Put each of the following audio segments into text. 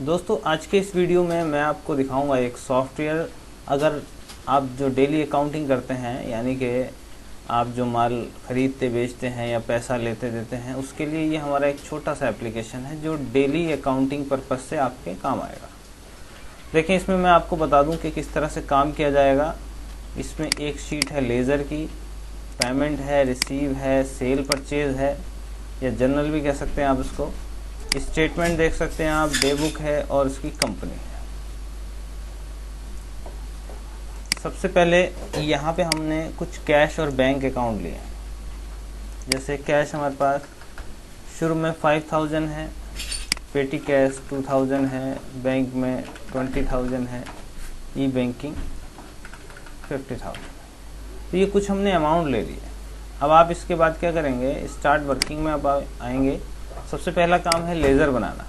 दोस्तों आज के इस वीडियो में मैं आपको दिखाऊंगा एक सॉफ्टवेयर। अगर आप जो डेली अकाउंटिंग करते हैं, यानी कि आप जो माल ख़रीदते बेचते हैं या पैसा लेते देते हैं, उसके लिए ये हमारा एक छोटा सा एप्लीकेशन है जो डेली अकाउंटिंग पर्पज़ से आपके काम आएगा। देखिए, इसमें मैं आपको बता दूं कि किस तरह से काम किया जाएगा। इसमें एक शीट है लेज़र की, पेमेंट है, रिसीव है, सेल परचेज है या जनरल भी कह सकते हैं आप इसको, स्टेटमेंट देख सकते हैं आप, डे बुक है और इसकी कंपनी है। सबसे पहले यहाँ पे हमने कुछ कैश और बैंक अकाउंट लिए हैं। जैसे कैश हमारे पास शुरू में 5000 है, पेटी कैश 2000 है, बैंक में 20000 है, ई बैंकिंग 50000। तो ये कुछ हमने अमाउंट ले लिए। अब आप इसके बाद क्या करेंगे, स्टार्ट वर्किंग में अब आएंगे। सबसे पहला काम है लेज़र बनाना।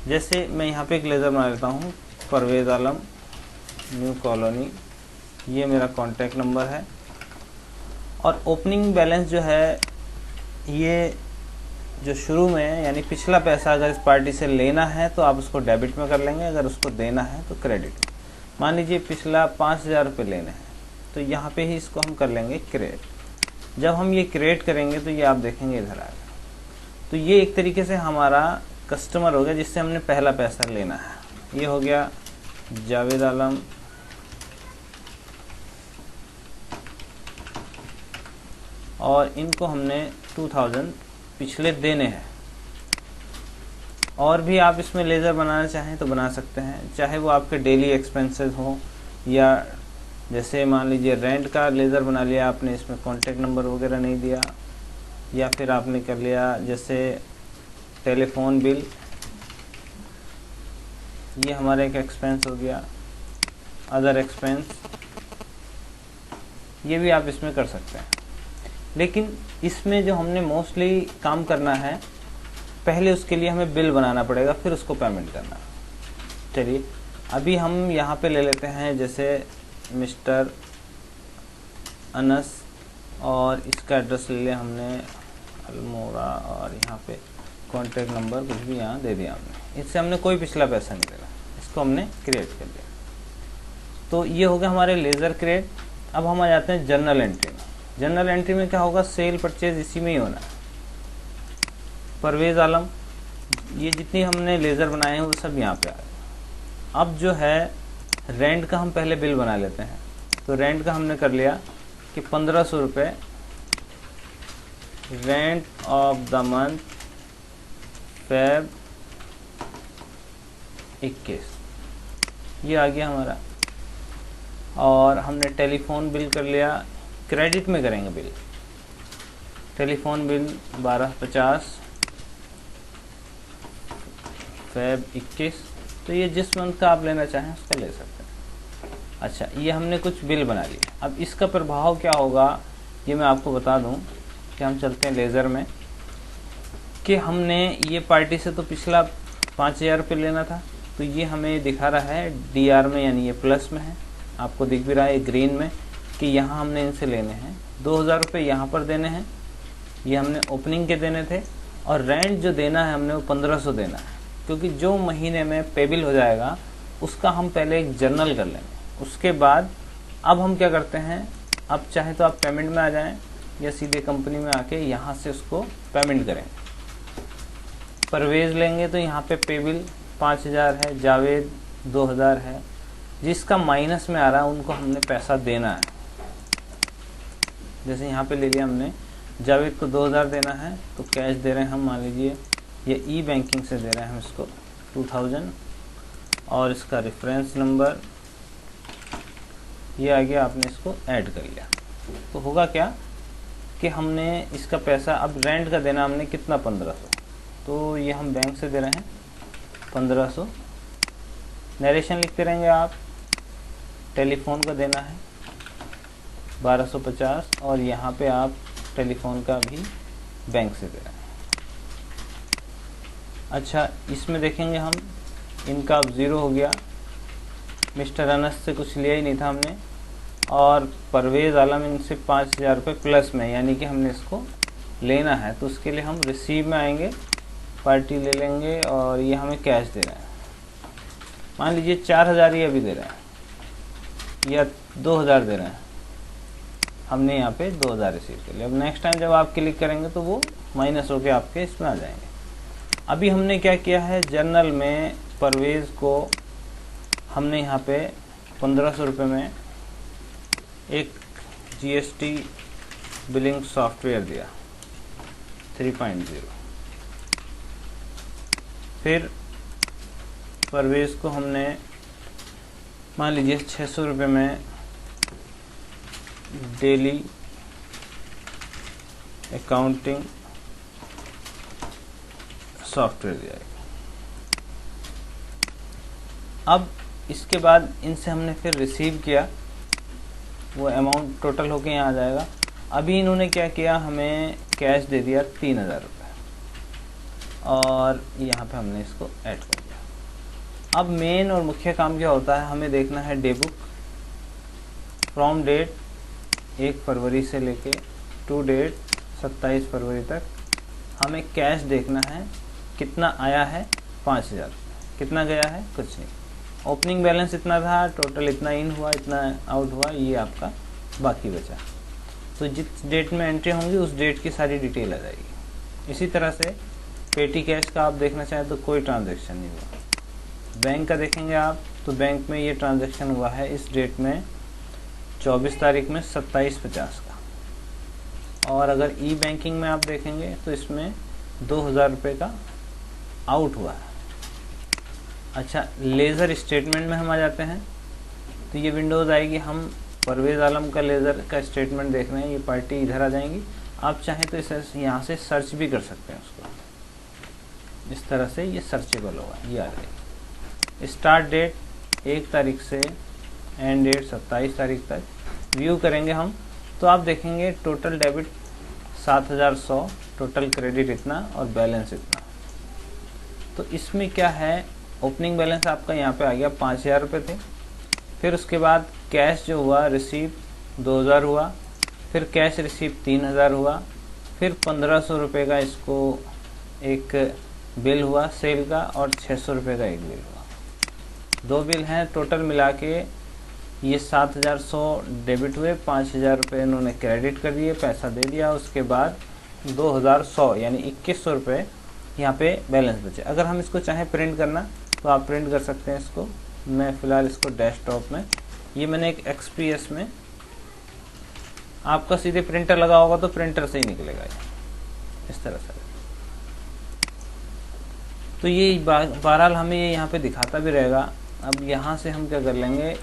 जैसे मैं यहाँ पे एक लेज़र बना लेता हूँ, परवेज़ आलम, न्यू कॉलोनी, ये मेरा कॉन्टैक्ट नंबर है। और ओपनिंग बैलेंस जो है, ये जो शुरू में यानी पिछला पैसा अगर इस पार्टी से लेना है तो आप उसको डेबिट में कर लेंगे, अगर उसको देना है तो क्रेडिट में। मान लीजिए पिछला 5000 रुपये लेने हैं तो यहाँ पे ही इसको हम कर लेंगे क्रिएट। जब हम ये क्रिएट करेंगे तो ये आप देखेंगे इधर आएगा। तो ये एक तरीके से हमारा कस्टमर हो गया जिससे हमने पहला पैसा लेना है। ये हो गया जावेद आलम, और इनको हमने 2000 पिछले देने हैं। और भी आप इसमें लेज़र बनाना चाहें तो बना सकते हैं, चाहे वो आपके डेली एक्सपेंसेस हो, या जैसे मान लीजिए रेंट का लेज़र बना लिया आपने, इसमें कॉन्टैक्ट नंबर वगैरह नहीं दिया, या फिर आपने कर लिया जैसे टेलीफोन बिल, ये हमारा एक एक्सपेंस हो गया, अदर एक्सपेंस, ये भी आप इसमें कर सकते हैं। लेकिन इसमें जो हमने मोस्टली काम करना है, पहले उसके लिए हमें बिल बनाना पड़ेगा, फिर उसको पेमेंट करना। चलिए अभी हम यहाँ पे ले लेते हैं जैसे मिस्टर अनस, और इसका एड्रेस ले लिया हमने अल्मोड़ा, और यहाँ पे कॉन्टैक्ट नंबर कुछ भी यहाँ दे दिया हमने। इससे हमने कोई पिछला पैसा नहीं लेना, इसको हमने क्रिएट कर दिया। तो ये हो गया हमारे लेज़र क्रिएट। अब हम आ जाते हैं जर्नल एंट्री में। जर्नल एंट्री में क्या होगा, सेल परचेज इसी में ही होना है। परवेज़ आलम, ये जितनी हमने लेज़र बनाए हैं वो सब यहाँ पे आ गए। अब जो है रेंट का हम पहले बिल बना लेते हैं। तो रेंट का हमने कर लिया कि 1500 रुपये rent of the month Feb 21, ये आ गया हमारा। और हमने टेलीफोन बिल कर लिया, क्रेडिट में करेंगे बिल, टेलीफोन बिल 1250 Feb 21। तो ये जिस मंथ का आप लेना चाहें उसका ले सकते हैं। अच्छा, ये हमने कुछ बिल बना लिए। अब इसका प्रभाव क्या होगा ये मैं आपको बता दूं कि हम चलते हैं लेज़र में, कि हमने ये पार्टी से तो पिछला 5000 रुपये लेना था, तो ये हमें दिखा रहा है DR में, यानी ये प्लस में है, आपको दिख भी रहा है ग्रीन में, कि यहाँ हमने इनसे लेने हैं 2000 रुपये, यहाँ पर देने हैं, ये हमने ओपनिंग के देने थे। और रेंट जो देना है हमने वो 1500 देना है, क्योंकि जो महीने में पेबिल हो जाएगा उसका हम पहले एक जर्नल कर लेंगे। उसके बाद अब हम क्या करते हैं, अब चाहे तो आप पेमेंट में आ जाएं या सीधे कंपनी में आके यहाँ से उसको पेमेंट करेंगे। परवेज़ लेंगे तो यहाँ पे पेबिल 5000 है, जावेद 2000 है, जिसका माइनस में आ रहा है उनको हमने पैसा देना है। जैसे यहाँ पे ले लिया हमने, जावेद को 2000 देना है तो कैश दे रहे हैं हम, मान लीजिए ये ई बैंकिंग से दे रहे हैं हम इसको 2000, और इसका रेफरेंस नंबर ये आ गया, आपने इसको ऐड कर लिया। तो होगा क्या कि हमने इसका पैसा, अब रेंट का देना हमने कितना, 1500, तो ये हम बैंक से दे रहे हैं 1500। नरेशन लिखते रहेंगे आप, टेलीफोन का देना है 1250, और यहाँ पे आप टेलीफोन का भी बैंक से दे रहे हैं। अच्छा, इसमें देखेंगे हम, इनका अब 0 हो गया, मिस्टर अनस से कुछ लिया ही नहीं था हमने, और परवेज़ आलम इनसे 5000 रुपये प्लस में, यानी कि हमने इसको लेना है। तो उसके लिए हम रिसीव में आएंगे, पार्टी ले लेंगे, और ये हमें कैश दे रहे हैं मान लीजिए 4000 ही अभी दे रहे हैं या 2000 दे रहे हैं, हमने यहाँ पे 2000 रिसीव कर लिया। अब नेक्स्ट टाइम जब आप क्लिक करेंगे तो वो माइनस होके आपके इसमें आ जाएंगे। अभी हमने क्या किया है, जर्नल में परवेज़ को हमने यहाँ पे 1500 रुपये में एक GST बिलिंग सॉफ्टवेयर दिया 3.0। फिर परवेज़ को हमने मान लीजिए 600 रुपये में डेली अकाउंटिंग सॉफ्टवेयर दिया। अब इसके बाद इनसे हमने फिर रिसीव किया, वो अमाउंट टोटल होके यहाँ आ जाएगा। अभी इन्होंने क्या किया, हमें कैश दे दिया 3000 रुपये और यहाँ पे हमने इसको ऐड कर दिया। अब मेन और मुख्य काम क्या होता है, हमें देखना है डे बुक फ्रॉम डेट 1 फरवरी से लेके टू डेट 27 फरवरी तक। हमें कैश देखना है कितना आया है, 5000। कितना गया है, कुछ नहीं। ओपनिंग बैलेंस इतना था, टोटल इतना इन हुआ, इतना आउट हुआ, ये आपका बाकी बचा। तो जिस डेट में एंट्री होंगी उस डेट की सारी डिटेल आ जाएगी। इसी तरह से पेटी कैश का आप देखना चाहें तो कोई ट्रांजैक्शन नहीं हुआ। बैंक का देखेंगे आप तो बैंक में ये ट्रांजैक्शन हुआ है इस डेट में 24 तारीख में 27:50 का। और अगर ई बैंकिंग में आप देखेंगे तो इसमें 2000 रुपये का आउट हुआ है। अच्छा, लेज़र स्टेटमेंट में हम आ जाते हैं तो ये विंडोज़ आएगी। हम परवेज़ आलम का लेज़र का स्टेटमेंट देख रहे हैं, ये पार्टी इधर आ जाएंगी। आप चाहें तो इसे यहाँ से सर्च भी कर सकते हैं उसको, इस तरह से ये सर्चेबल होगा, ये आ जाएगी। स्टार्ट डेट 1 तारीख से एंड डेट 27 तारीख तक व्यू करेंगे हम तो आप देखेंगे टोटल डेबिट 7100, टोटल क्रेडिट इतना और बैलेंस इतना। तो इसमें क्या है, ओपनिंग बैलेंस आपका यहाँ पे आ गया 5000 रुपये थे। फिर उसके बाद कैश जो हुआ रिसीव 2000 हुआ, फिर कैश रिसीव 3000 हुआ, फिर 1500 रुपये का इसको एक बिल हुआ सेल का और 600 रुपये का एक बिल हुआ। 2 बिल हैं, टोटल मिला के ये 7100 डेबिट हुए, 5000 रुपये इन्होंने क्रेडिट कर दिए, पैसा दे दिया। उसके बाद 2100 यानी 2100 रुपये यहाँ पे बैलेंस बचे। अगर हम इसको चाहें प्रिंट करना तो आप प्रिंट कर सकते हैं इसको। मैं फ़िलहाल इसको डेस्कटॉप में, ये मैंने एक XPS में, आपका सीधे प्रिंटर लगा होगा तो प्रिंटर से ही निकलेगा ये इस तरह से। तो ये बहरहाल हमें ये यहाँ पे दिखाता भी रहेगा। अब यहाँ से हम क्या कर लेंगे,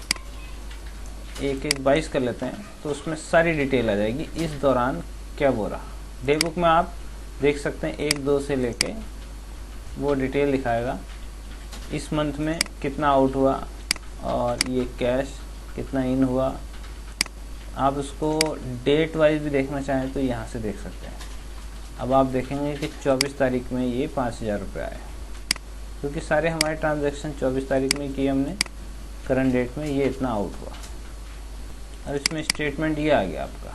1-1-22 कर लेते हैं तो उसमें सारी डिटेल आ जाएगी इस दौरान क्या वो रहा। डे बुक में आप देख सकते हैं 1-2 से लेके वो डिटेल दिखाएगा, इस मंथ में कितना आउट हुआ और ये कैश कितना इन हुआ। आप उसको डेट वाइज भी देखना चाहें तो यहाँ से देख सकते हैं। अब आप देखेंगे कि 24 तारीख में ये 5000 रुपये आए, क्योंकि सारे हमारे ट्रांजैक्शन 24 तारीख में किए हमने। करंट डेट में ये इतना आउट हुआ और इसमें स्टेटमेंट ये आ गया आपका।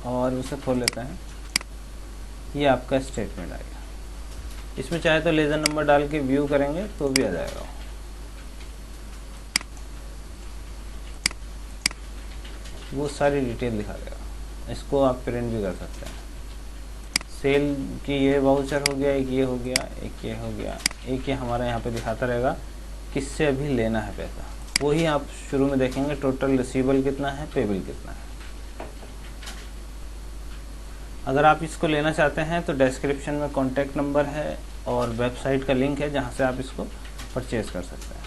और उसे खोल लेते हैं, ये आपका स्टेटमेंट आ गया। इसमें चाहे तो लेज़र नंबर डाल के व्यू करेंगे तो भी आ जाएगा। वो सारी डिटेल दिखा देगा। इसको आप प्रिंट भी कर सकते हैं। सेल की ये वाउचर हो गया, एक ये हो गया, एक ये हो गया, एक ये हमारा यहाँ पे दिखाता रहेगा किससे अभी लेना है पैसा। वही आप शुरू में देखेंगे टोटल रिसीवेबल कितना है, पेबल कितना है। अगर आप इसको लेना चाहते हैं तो डिस्क्रिप्शन में कॉन्टैक्ट नंबर है और वेबसाइट का लिंक है जहाँ से आप इसको परचेज़ कर सकते हैं।